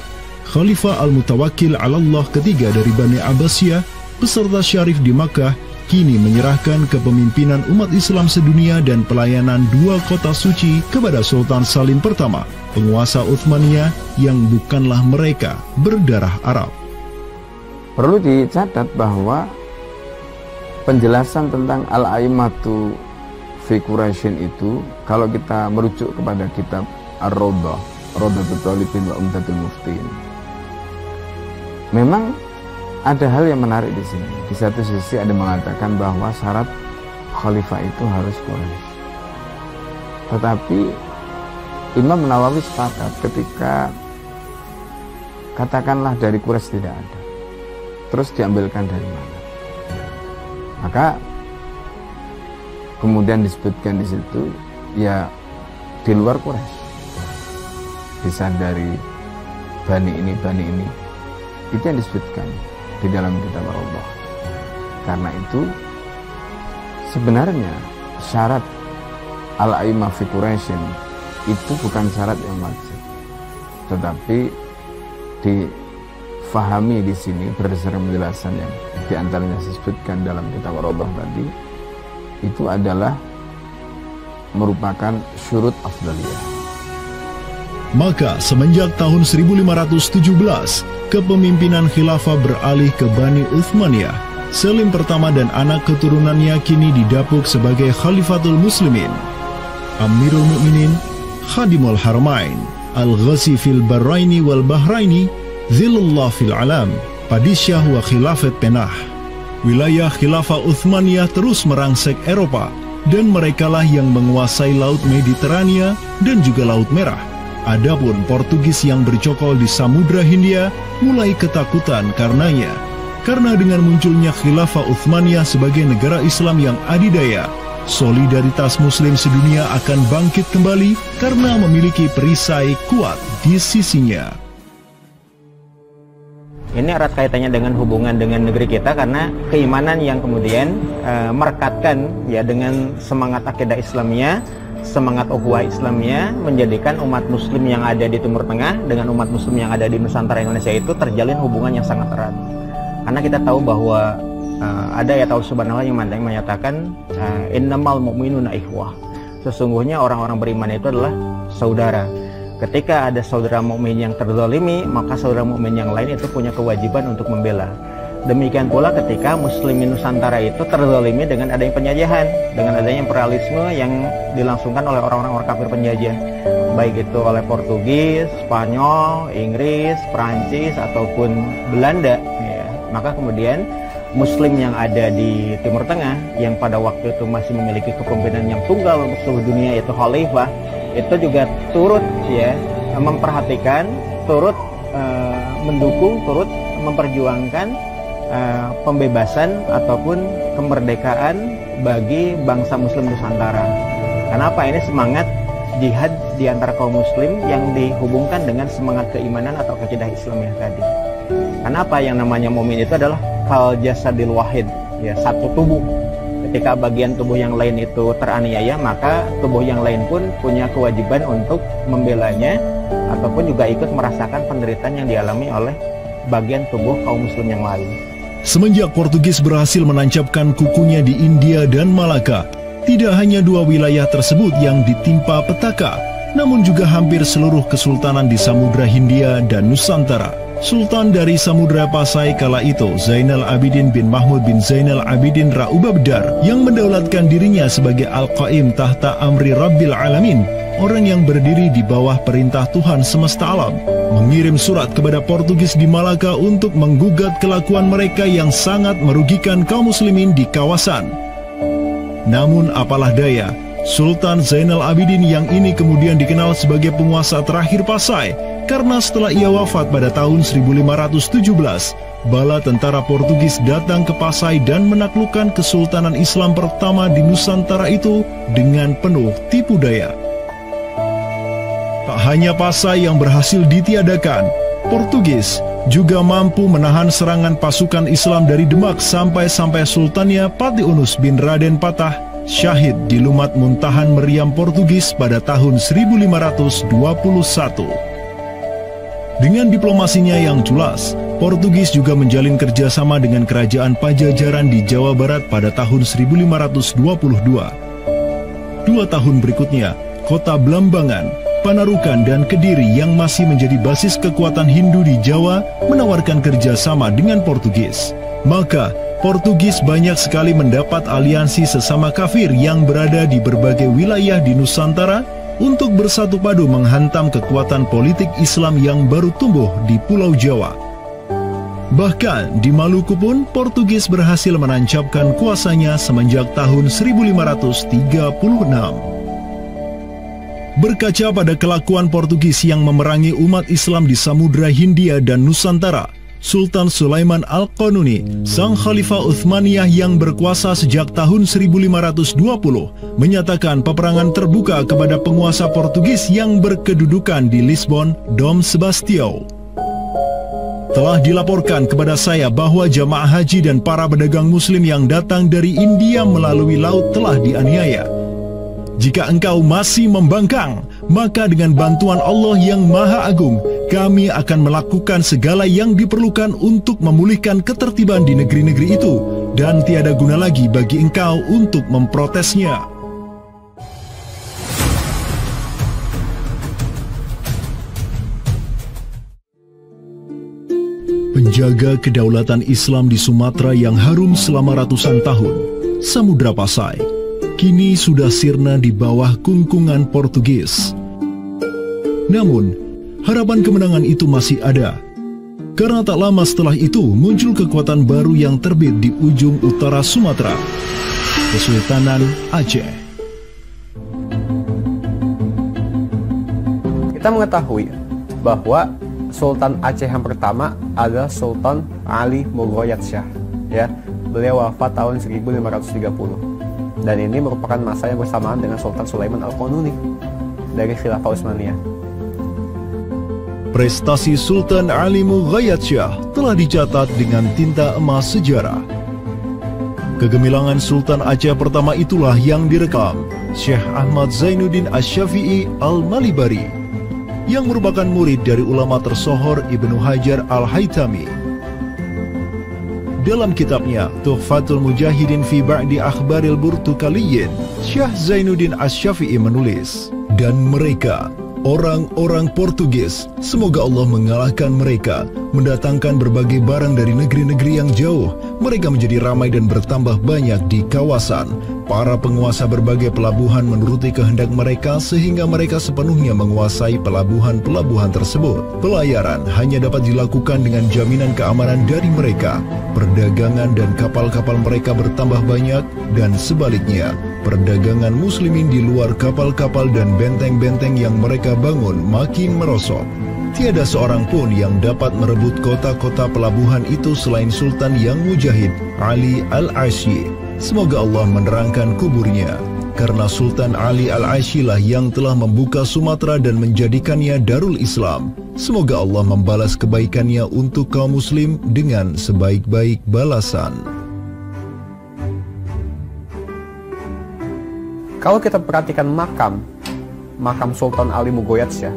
Khalifah Al-Mutawakkil 'alallah ketiga dari Bani Abbasiyah beserta Syarif di Makkah kini menyerahkan kepemimpinan umat Islam sedunia dan pelayanan 2 kota suci kepada Sultan Salim pertama, penguasa Uthmaniyah yang bukanlah mereka berdarah Arab. Perlu dicatat bahwa penjelasan tentang Al-A'immatu fi Quraisyin itu, kalau kita merujuk kepada kitab Ar-Rawdah, Rawdatul Talibin wa Umdatul Muftin, memang ada hal yang menarik di sini. Di satu sisi ada mengatakan bahwa syarat khalifah itu harus Quraisy. Tetapi Imam Nawawi sepakat ketika katakanlah dari Quraisy tidak ada, terus diambilkan dari mana? Maka kemudian disebutkan di situ ya di luar Quraisy, bisa dari bani ini, itu yang disebutkan di dalam kitab Allah. Karena itu sebenarnya syarat al-a'immah fi Quraisyin itu bukan syarat yang wajib, tetapi difahami di sini berdasarkan penjelasan yang diantaranya disebutkan dalam kitab Allah tadi, itu adalah merupakan syurut afdaliyah. Maka semenjak tahun 1517, kepemimpinan khilafah beralih ke Bani Uthmaniyah. Selim pertama dan anak keturunannya kini didapuk sebagai Khalifatul Muslimin. Amirul Mukminin, Khadimul Haramain, Al-Ghazi fil Bahraini wal Bahraini, Zilullah fil Alam, Padisyah wa Khilafat Penah. Wilayah khilafah Uthmaniyah terus merangsek Eropa, dan merekalah yang menguasai Laut Mediterania dan juga Laut Merah. Adapun Portugis yang bercokol di Samudra Hindia mulai ketakutan karenanya. Karena dengan munculnya khilafah Uthmaniyah sebagai negara Islam yang adidaya, solidaritas Muslim sedunia akan bangkit kembali karena memiliki perisai kuat di sisinya. Ini erat kaitannya dengan hubungan dengan negeri kita, karena keimanan yang kemudian merekatkan ya dengan semangat akidah Islamiyah, semangat ukhuwah Islamiyah, menjadikan umat Muslim yang ada di Timur Tengah dengan umat Muslim yang ada di Nusantara Indonesia itu terjalin hubungan yang sangat erat. Karena kita tahu bahwa ada ayat Allah Subhanahu wa Ta'ala yang menyatakan innamal mu'minuna ikhwah. Sesungguhnya orang-orang beriman itu adalah saudara. ketika ada saudara mukmin yang terzalimi, maka saudara mukmin yang lain itu punya kewajiban untuk membela. Demikian pula ketika muslimin Nusantara itu terzalimi dengan adanya penjajahan, dengan adanya imperialisme yang dilangsungkan oleh orang-orang kafir penjajah, baik itu oleh Portugis, Spanyol, Inggris, Prancis ataupun Belanda, ya. Maka kemudian Muslim yang ada di Timur Tengah yang pada waktu itu masih memiliki kepemimpinan yang tunggal untuk seluruh dunia, itu khalifah, itu juga turut ya memperhatikan, turut mendukung, turut memperjuangkan pembebasan ataupun kemerdekaan bagi bangsa Muslim Nusantara. Kenapa? Ini semangat jihad di antara kaum Muslim yang dihubungkan dengan semangat keimanan atau akidah Islamiyah tadi. Kenapa? Yang namanya mukmin itu adalah kal jasadil wahid, ya, satu tubuh. Ketika bagian tubuh yang lain itu teraniaya, maka tubuh yang lain pun punya kewajiban untuk membelanya ataupun juga ikut merasakan penderitaan yang dialami oleh bagian tubuh kaum Muslim yang lain. Semenjak Portugis berhasil menancapkan kukunya di India dan Malaka, tidak hanya dua wilayah tersebut yang ditimpa petaka, namun juga hampir seluruh kesultanan di Samudra Hindia dan Nusantara. Sultan dari Samudra Pasai kala itu, Zainal Abidin bin Mahmud bin Zainal Abidin Ra Ubabdar, yang mendaulatkan dirinya sebagai Al-Qaim tahta Amri Rabbil Alamin, orang yang berdiri di bawah perintah Tuhan semesta alam, mengirim surat kepada Portugis di Malaka untuk menggugat kelakuan mereka yang sangat merugikan kaum muslimin di kawasan. Namun apalah daya, Sultan Zainal Abidin yang ini kemudian dikenal sebagai penguasa terakhir Pasai, karena setelah ia wafat pada tahun 1517, bala tentara Portugis datang ke Pasai dan menaklukkan kesultanan Islam pertama di Nusantara itu dengan penuh tipu daya. Tak hanya Pasai yang berhasil ditiadakan, Portugis juga mampu menahan serangan pasukan Islam dari Demak sampai Sultannya Patiunus bin Raden Patah syahid di Lumat Muntahan Meriam Portugis pada tahun 1521. Dengan diplomasinya yang jelas, Portugis juga menjalin kerjasama dengan kerajaan Pajajaran di Jawa Barat pada tahun 1522. 2 tahun berikutnya, kota Blambangan, Panarukan, dan Kediri yang masih menjadi basis kekuatan Hindu di Jawa menawarkan kerjasama dengan Portugis. Maka, Portugis banyak sekali mendapat aliansi sesama kafir yang berada di berbagai wilayah di Nusantara untuk bersatu padu menghantam kekuatan politik Islam yang baru tumbuh di Pulau Jawa. Bahkan di Maluku pun Portugis berhasil menancapkan kuasanya semenjak tahun 1536. Berkaca pada kelakuan Portugis yang memerangi umat Islam di Samudra Hindia dan Nusantara, Sultan Sulaiman Al-Qanuni, sang Khalifah Uthmaniyah yang berkuasa sejak tahun 1520, menyatakan peperangan terbuka kepada penguasa Portugis yang berkedudukan di Lisbon, Dom Sebastião. Telah dilaporkan kepada saya bahwa jamaah haji dan para pedagang muslim yang datang dari India melalui laut telah dianiaya. Jika engkau masih membangkang, maka dengan bantuan Allah yang Maha Agung, kami akan melakukan segala yang diperlukan untuk memulihkan ketertiban di negeri-negeri itu, dan tiada guna lagi bagi engkau untuk memprotesnya. Penjaga kedaulatan Islam di Sumatera yang harum selama ratusan tahun, Samudra Pasai, kini sudah sirna di bawah kungkungan Portugis. Namun, harapan kemenangan itu masih ada. Karena tak lama setelah itu muncul kekuatan baru yang terbit di ujung utara Sumatera, Kesultanan Aceh. Kita mengetahui bahwa Sultan Aceh yang pertama adalah Sultan Ali Mughayat Shah. Ya, beliau wafat tahun 1530. Dan ini merupakan masa yang bersamaan dengan Sultan Sulaiman Al-Qanuni dari Khilafah Utsmaniyah. Prestasi Sultan Ali Mughayat Shah telah dicatat dengan tinta emas sejarah. Kegemilangan Sultan Aceh pertama itulah yang direkam Syekh Ahmad Zainuddin Asy-Syafi'i Al-Malibari, yang merupakan murid dari ulama tersohor Ibnu Hajar Al-Haytami. Dalam kitabnya Tuhfatul Mujahidin fi Ba'di Akhbaril Burtukaliyin, Syekh Zainuddin Asy-Syafi'i menulis, dan mereka, orang-orang Portugis. Semoga Allah mengalahkan mereka, mendatangkan berbagai barang dari negeri-negeri yang jauh. Mereka menjadi ramai dan bertambah banyak di kawasan. Para penguasa berbagai pelabuhan menuruti kehendak mereka sehingga mereka sepenuhnya menguasai pelabuhan-pelabuhan tersebut. Pelayaran hanya dapat dilakukan dengan jaminan keamanan dari mereka. Perdagangan dan kapal-kapal mereka bertambah banyak dan sebaliknya, perdagangan muslimin di luar kapal-kapal dan benteng-benteng yang mereka bangun makin merosot. Tiada seorang pun yang dapat merebut kota-kota pelabuhan itu selain Sultan yang mujahid, Ali Al-Aisy. Semoga Allah menerangkan kuburnya, karena Sultan Ali Al-Aisy lah yang telah membuka Sumatera dan menjadikannya Darul Islam. Semoga Allah membalas kebaikannya untuk kaum muslim dengan sebaik-baik balasan. Kalau kita perhatikan makam Sultan Ali Mugoyatsyah,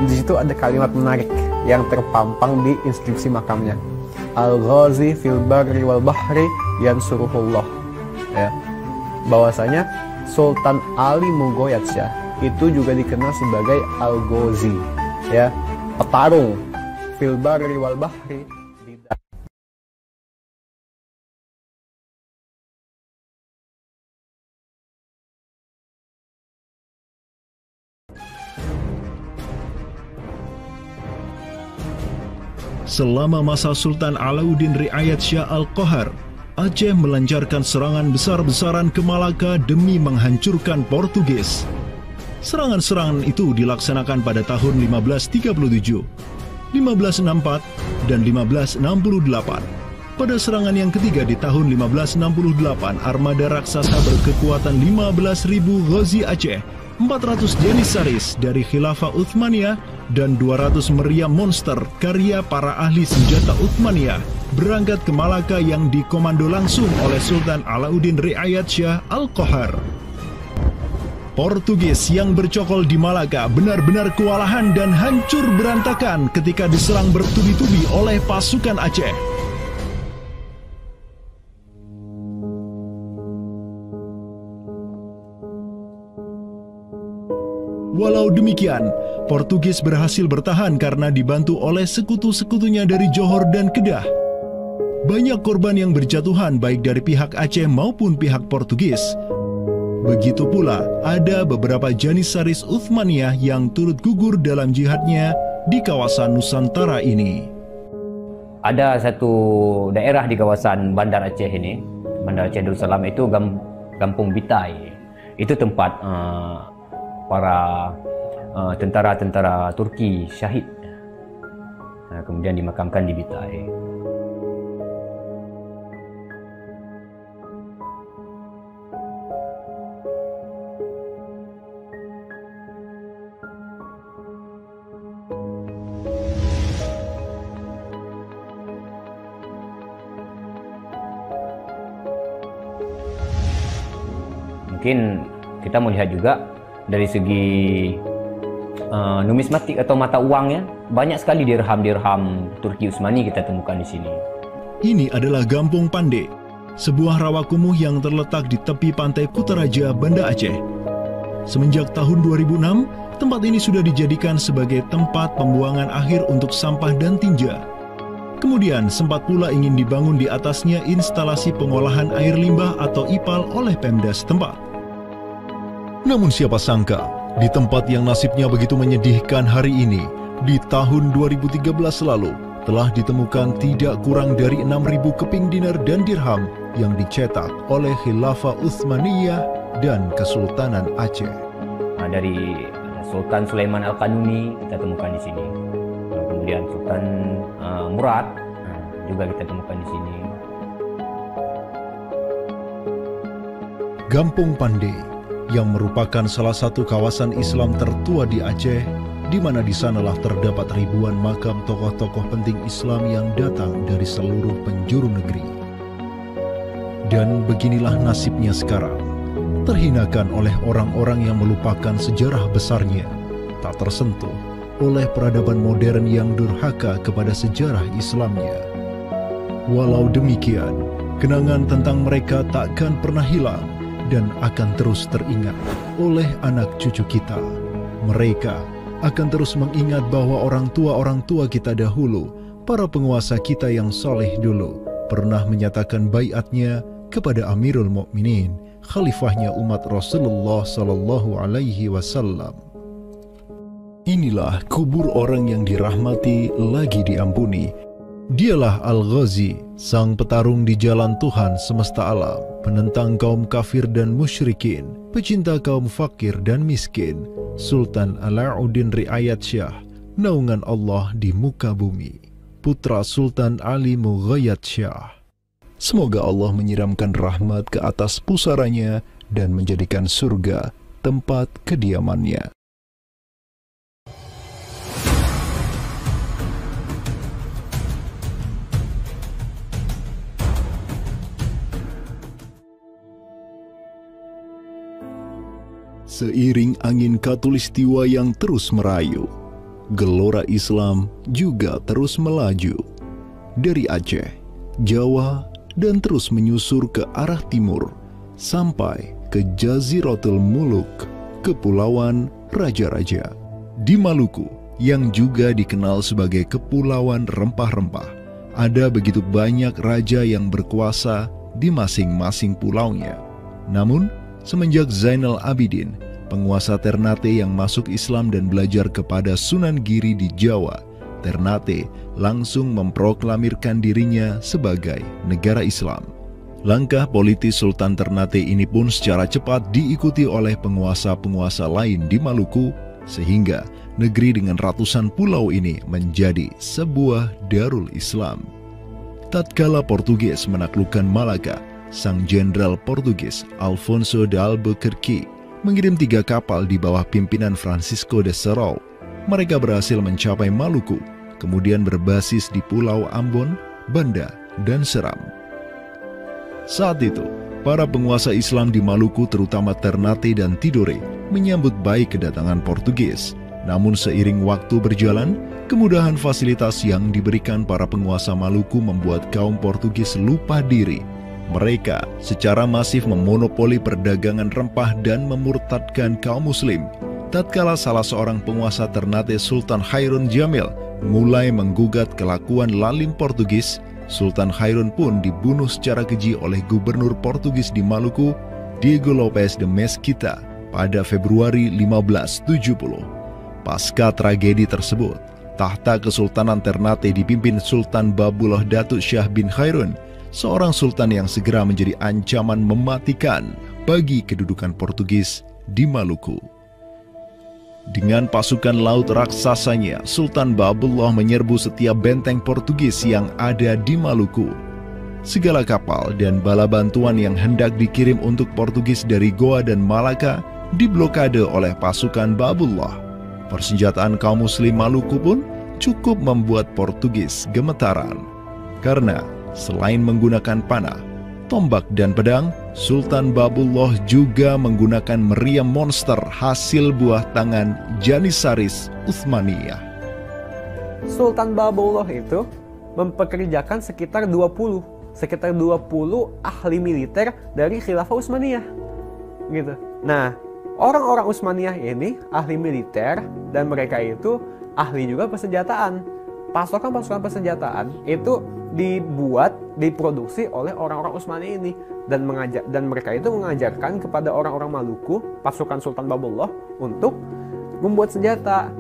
di situ ada kalimat menarik yang terpampang di inskripsi makamnya. Al-Ghazi fil barri wal bahri yansuruhullah. Ya. Bahwasanya Sultan Ali Mugoyatsyah itu juga dikenal sebagai Al-Ghazi, ya, petarung fil barri wal bahri. Selama masa Sultan Alauddin Riayat Shah Al-Qahar, Aceh melancarkan serangan besar-besaran ke Malaka demi menghancurkan Portugis. Serangan-serangan itu dilaksanakan pada tahun 1537, 1564, dan 1568. Pada serangan yang ketiga di tahun 1568, armada raksasa berkekuatan 15.000 Ghazi Aceh, 400 Janissaris dari Khilafah Uthmaniyah, dan 200 meriam monster karya para ahli senjata Uthmaniyah berangkat ke Malaka yang dikomando langsung oleh Sultan Alauddin Riayat Shah Al-Qahar. Portugis yang bercokol di Malaka benar-benar kewalahan dan hancur berantakan ketika diserang bertubi-tubi oleh pasukan Aceh. Walau demikian, Portugis berhasil bertahan karena dibantu oleh sekutu-sekutunya dari Johor dan Kedah. Banyak korban yang berjatuhan baik dari pihak Aceh maupun pihak Portugis. Begitu pula ada beberapa Janissaris Uthmaniyah yang turut gugur dalam jihadnya di kawasan Nusantara ini. Ada satu daerah di kawasan Bandar Aceh ini, Bandar Aceh Darussalam itu Kampung Bitai. Itu tempat para tentara-tentara Turki syahid, kemudian dimakamkan di Bitai. Mungkin kita melihat juga dari segi numismatik atau mata uangnya, banyak sekali dirham-dirham Turki Utsmani kita temukan di sini. Ini adalah Gampung Pande, sebuah rawa kumuh yang terletak di tepi pantai Kutaraja, Banda Aceh. Semenjak tahun 2006, tempat ini sudah dijadikan sebagai tempat pembuangan akhir untuk sampah dan tinja. Kemudian sempat pula ingin dibangun di atasnya instalasi pengolahan air limbah atau IPAL oleh Pemda setempat. Namun siapa sangka, di tempat yang nasibnya begitu menyedihkan hari ini, di tahun 2013 lalu, telah ditemukan tidak kurang dari 6.000 keping dinar dan dirham yang dicetak oleh Khilafah Utsmaniyah dan Kesultanan Aceh. Dari Sultan Sulaiman Al-Qanuni kita temukan di sini. Kemudian Sultan Murad juga kita temukan di sini. Gampung Pande yang merupakan salah satu kawasan Islam tertua di Aceh, di mana di sanalah terdapat ribuan makam tokoh-tokoh penting Islam yang datang dari seluruh penjuru negeri. Dan beginilah nasibnya sekarang, terhinakan oleh orang-orang yang melupakan sejarah besarnya, tak tersentuh oleh peradaban modern yang durhaka kepada sejarah Islamnya. Walau demikian, kenangan tentang mereka takkan pernah hilang dan akan terus teringat oleh anak cucu kita. Mereka akan terus mengingat bahwa orang tua kita dahulu, para penguasa kita yang soleh dulu, pernah menyatakan baiatnya kepada Amirul Mukminin, khalifahnya umat Rasulullah Sallallahu Alaihi Wasallam. Inilah kubur orang yang dirahmati lagi diampuni. Dialah Al-Ghazi, sang petarung di jalan Tuhan semesta alam, penentang kaum kafir dan musyrikin, pecinta kaum fakir dan miskin, Sultan Alauddin Riayat Shah, naungan Allah di muka bumi, putra Sultan Ali Mughayat Shah. Semoga Allah menyiramkan rahmat ke atas pusaranya dan menjadikan surga tempat kediamannya. Seiring angin Katulistiwa yang terus merayu, gelora Islam juga terus melaju dari Aceh, Jawa, dan terus menyusur ke arah timur sampai ke Jaziratul Muluk, Kepulauan Raja-Raja. Di Maluku, yang juga dikenal sebagai Kepulauan Rempah-Rempah, ada begitu banyak raja yang berkuasa di masing-masing pulaunya. Namun, semenjak Zainal Abidin, penguasa Ternate yang masuk Islam dan belajar kepada Sunan Giri di Jawa, Ternate langsung memproklamirkan dirinya sebagai negara Islam. Langkah politis Sultan Ternate ini pun secara cepat diikuti oleh penguasa-penguasa lain di Maluku, sehingga negeri dengan ratusan pulau ini menjadi sebuah darul Islam. Tatkala Portugis menaklukkan Malaka, sang jenderal Portugis Alfonso de Albuquerque mengirim 3 kapal di bawah pimpinan Francisco de Serrao. Mereka berhasil mencapai Maluku, kemudian berbasis di Pulau Ambon, Banda, dan Seram. Saat itu, para penguasa Islam di Maluku terutama Ternate dan Tidore menyambut baik kedatangan Portugis. Namun seiring waktu berjalan, kemudahan fasilitas yang diberikan para penguasa Maluku membuat kaum Portugis lupa diri. Mereka secara masif memonopoli perdagangan rempah dan memurtadkan kaum muslim. Tatkala salah seorang penguasa Ternate, Sultan Hairun Jamil, mulai menggugat kelakuan lalim Portugis, Sultan Hairun pun dibunuh secara keji oleh gubernur Portugis di Maluku, Diego Lopes de Mesquita, pada Februari 1570. Pasca tragedi tersebut, tahta Kesultanan Ternate dipimpin Sultan Babullah Datuk Shah bin Hairun, seorang sultan yang segera menjadi ancaman mematikan bagi kedudukan Portugis di Maluku. Dengan pasukan laut raksasanya, Sultan Babullah menyerbu setiap benteng Portugis yang ada di Maluku. Segala kapal dan bala bantuan yang hendak dikirim untuk Portugis dari Goa dan Malaka diblokade oleh pasukan Babullah. Persenjataan kaum muslim Maluku pun cukup membuat Portugis gemetaran. Karena selain menggunakan panah, tombak, dan pedang, Sultan Babullah juga menggunakan meriam monster hasil buah tangan Janissaris Utsmaniyah. Sultan Babullah itu mempekerjakan sekitar 20 ahli militer dari Khilafah Utsmaniyah. Gitu. Nah, orang-orang Utsmaniyah ini ahli militer dan mereka itu ahli juga persenjataan. Pasukan-pasukan persenjataan itu diproduksi oleh orang-orang Utsmani ini dan mereka itu mengajarkan kepada orang-orang Maluku, pasukan Sultan Babullah, untuk membuat senjata.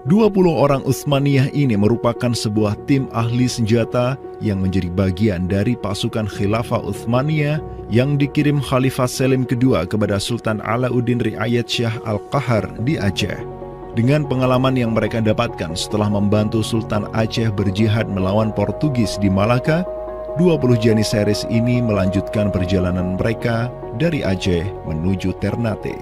20 orang Utsmaniyah ini merupakan sebuah tim ahli senjata yang menjadi bagian dari pasukan Khilafah Utsmaniyah yang dikirim Khalifah Selim II kepada Sultan Alauddin Riayat Shah Al-Qahar di Aceh. Dengan pengalaman yang mereka dapatkan setelah membantu Sultan Aceh berjihad melawan Portugis di Malaka, 20 Janissaris ini melanjutkan perjalanan mereka dari Aceh menuju Ternate.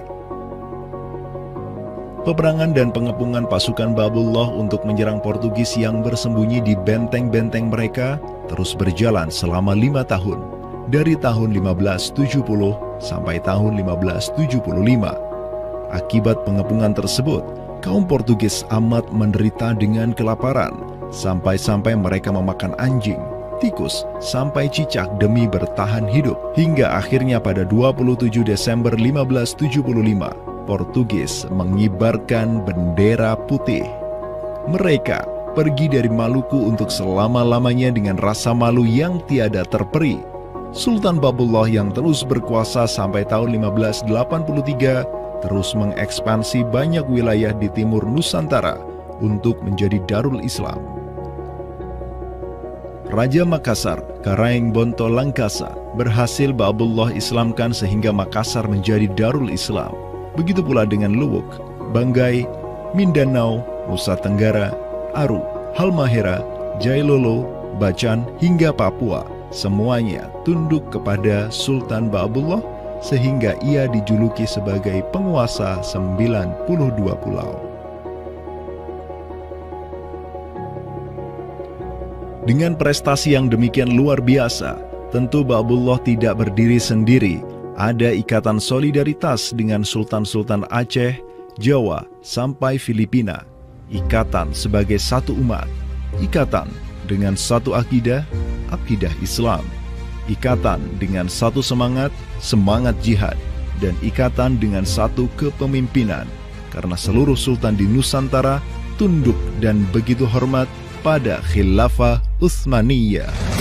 Peperangan dan pengepungan pasukan Babullah untuk menyerang Portugis yang bersembunyi di benteng-benteng mereka terus berjalan selama 5 tahun, dari tahun 1570 sampai tahun 1575. Akibat pengepungan tersebut, kaum Portugis amat menderita dengan kelaparan, sampai-sampai mereka memakan anjing, tikus, sampai cicak demi bertahan hidup. Hingga akhirnya pada 27 Desember 1575, Portugis mengibarkan bendera putih. Mereka pergi dari Maluku untuk selama-lamanya dengan rasa malu yang tiada terperi. Sultan Babullah yang terus berkuasa sampai tahun 1583 terus mengekspansi banyak wilayah di timur Nusantara untuk menjadi Darul Islam. Raja Makassar, Karaeng Bonto Langkasa, berhasil Babullah Islamkan sehingga Makassar menjadi Darul Islam. Begitu pula dengan Luwuk, Banggai, Mindanao, Nusa Tenggara, Aru, Halmahera, Jailolo, Bacan, hingga Papua. Semuanya tunduk kepada Sultan Babullah sehingga ia dijuluki sebagai penguasa 92 pulau. Dengan prestasi yang demikian luar biasa, tentu Babullah tidak berdiri sendiri. Ada ikatan solidaritas dengan sultan-sultan Aceh, Jawa, sampai Filipina. Ikatan sebagai satu umat. Ikatan dengan satu akidah, akidah Islam. Ikatan dengan satu semangat, semangat jihad, dan ikatan dengan satu kepemimpinan, karena seluruh sultan di Nusantara tunduk dan begitu hormat pada Khilafah Utsmaniyah.